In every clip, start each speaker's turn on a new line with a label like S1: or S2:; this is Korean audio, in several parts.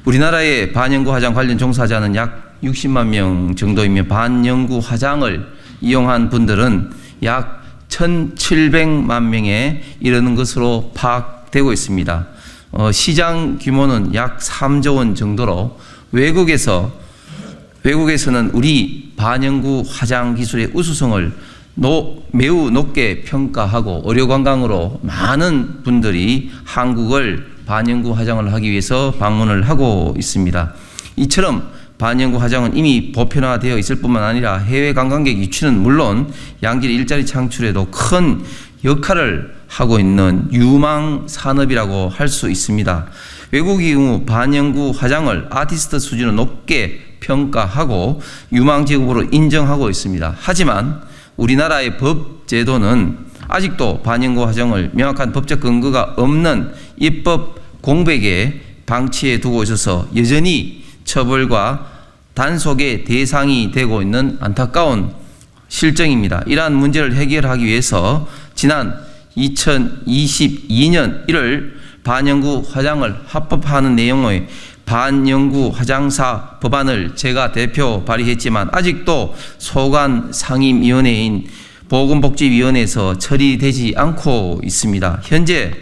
S1: 우리나라의 반영구 화장 관련 종사자는 약 60만 명 정도이며 반영구 화장을 이용한 분들은 약 1,700만 명에 이르는 것으로 파악되고 있습니다. 시장 규모는 약 3조 원 정도로 외국에서는 우리 반영구 화장 기술의 우수성을 매우 높게 평가하고 의료 관광으로 많은 분들이 한국을 반영구 화장을 하기 위해서 방문을 하고 있습니다. 이처럼 반영구 화장은 이미 보편화되어 있을 뿐만 아니라 해외 관광객 유치는 물론 양질의 일자리 창출에도 큰 역할을 하고 있는 유망 산업이라고 할 수 있습니다. 외국의 경우 반영구 화장을 아티스트 수준으로 높게 평가하고 유망 직업으로 인정하고 있습니다. 하지만 우리나라의 법 제도는 아직도 반영구 화장을 명확한 법적 근거가 없는 입법 공백에 방치해 두고 있어서 여전히 처벌과 단속의 대상이 되고 있는 안타까운 실정입니다. 이러한 문제를 해결하기 위해서 지난 2022년 1월 반영구 화장을 합법화하는 내용의 반영구 화장사 법안을 제가 대표 발의했지만 아직도 소관 상임위원회인 보건복지위원회에서 처리되지 않고 있습니다. 현재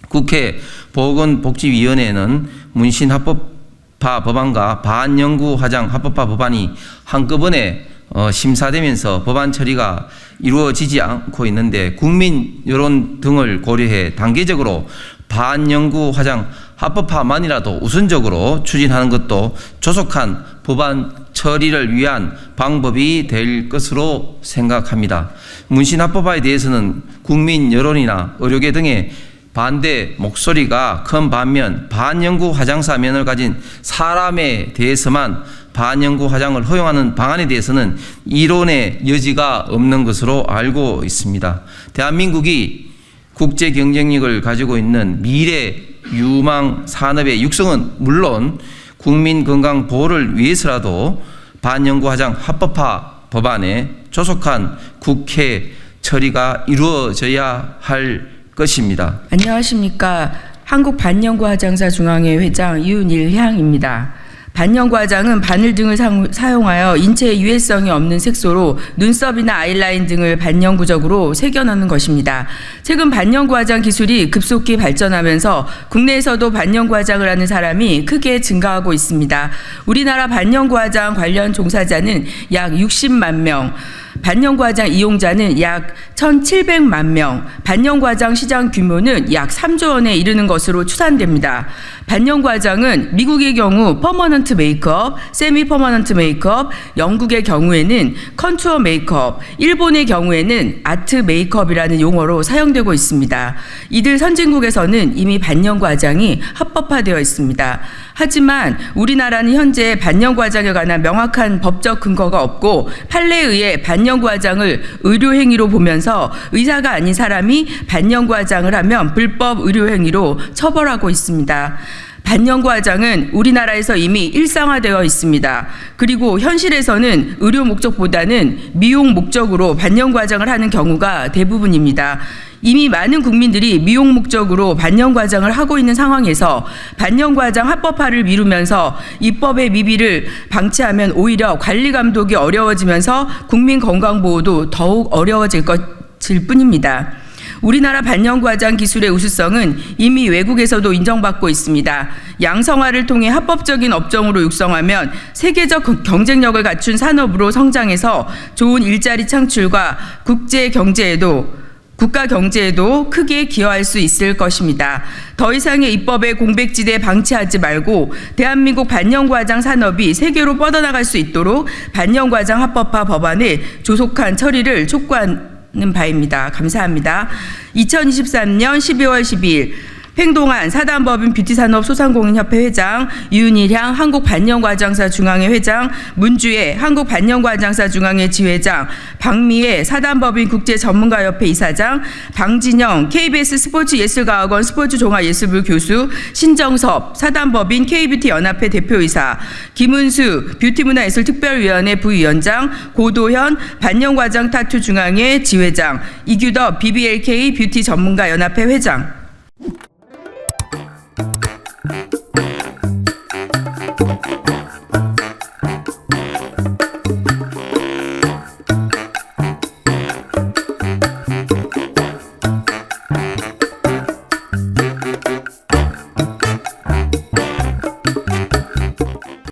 S1: 국회 보건복지위원회는 문신 합법화 법안과 반영구 화장 합법화 법안이 한꺼번에 심사되면서 법안 처리가 이루어지지 않고 있는데 국민 여론 등을 고려해 단계적으로 반영구 화장 합법화만이라도 우선적으로 추진하는 것도 조속한 법안 처리를 위한 방법이 될 것으로 생각합니다. 문신 합법화에 대해서는 국민 여론이나 의료계 등의 반대 목소리가 큰 반면 반영구 화장사 면을 가진 사람에 대해서만 반영구 화장을 허용하는 방안에 대해서는 이론의 여지가 없는 것으로 알고 있습니다. 대한민국이 국제 경쟁력을 가지고 있는 미래 유망 산업의 육성은 물론 국민 건강 보호를 위해서라도 반영구 화장 합법화 법안의 조속한 국회 처리가 이루어져야 할 것입니다.
S2: 안녕하십니까. 한국 반영구 화장사 중앙회 회장 윤일향입니다. 반영구 화장은 바늘 등을 사용하여 인체에 유해성이 없는 색소로 눈썹이나 아이라인 등을 반영구적으로 새겨넣는 것입니다. 최근 반영구 화장 기술이 급속히 발전하면서 국내에서도 반영구 화장을 하는 사람이 크게 증가하고 있습니다. 우리나라 반영구 화장 관련 종사자는 약 60만 명, 반영구 화장 이용자는 약 1,700만 명, 반영구 화장 시장 규모는 약 3조 원에 이르는 것으로 추산됩니다. 반영구 화장은 미국의 경우 퍼머넌트 메이크업, 세미 퍼머넌트 메이크업, 영국의 경우에는 컨투어 메이크업, 일본의 경우에는 아트 메이크업이라는 용어로 사용되고 있습니다. 이들 선진국에서는 이미 반영구 화장이 합법화되어 있습니다. 하지만 우리나라는 현재 반영구 화장에 관한 명확한 법적 근거가 없고 판례에 의해 반영구 화장을 의료행위로 보면서 의사가 아닌 사람이 반영구 화장을 하면 불법 의료행위로 처벌하고 있습니다. 반영구 화장은 우리나라에서 이미 일상화되어 있습니다. 그리고 현실에서는 의료 목적보다는 미용 목적으로 반영구 화장을 하는 경우가 대부분입니다. 이미 많은 국민들이 미용 목적으로 반영구 화장을 하고 있는 상황에서 반영구 화장 합법화를 미루면서 입법의 미비를 방치하면 오히려 관리 감독이 어려워지면서 국민 건강 보호도 더욱 어려워질 뿐입니다. 우리나라 반영구 화장 기술의 우수성은 이미 외국에서도 인정받고 있습니다. 양성화를 통해 합법적인 업종으로 육성하면 세계적 경쟁력을 갖춘 산업으로 성장해서 좋은 일자리 창출과 국가 경제에도 크게 기여할 수 있을 것입니다. 더 이상의 입법의 공백지대에 방치하지 말고 대한민국 반영구 화장 산업이 세계로 뻗어나갈 수 있도록 반영구 화장 합법화 법안의 조속한 처리를 촉구하는 바입니다. 감사합니다. 2023년 12월 12일 횡동안 사단법인 뷰티산업소상공인협회 회장, 윤일향 한국반영구 화장사 중앙회 회장, 문주혜 한국반영구 화장사 중앙회 지회장, 박미애 사단법인 국제전문가협회 이사장, 방진영 KBS 스포츠예술과학원 스포츠종합예술부 교수, 신정섭 사단법인 K뷰티연합회 대표이사, 김은수 뷰티문화예술특별위원회 부위원장, 고도현 반영구 화장 타투 중앙회 지회장, 이규덕 BBLK 뷰티전문가연합회 회장.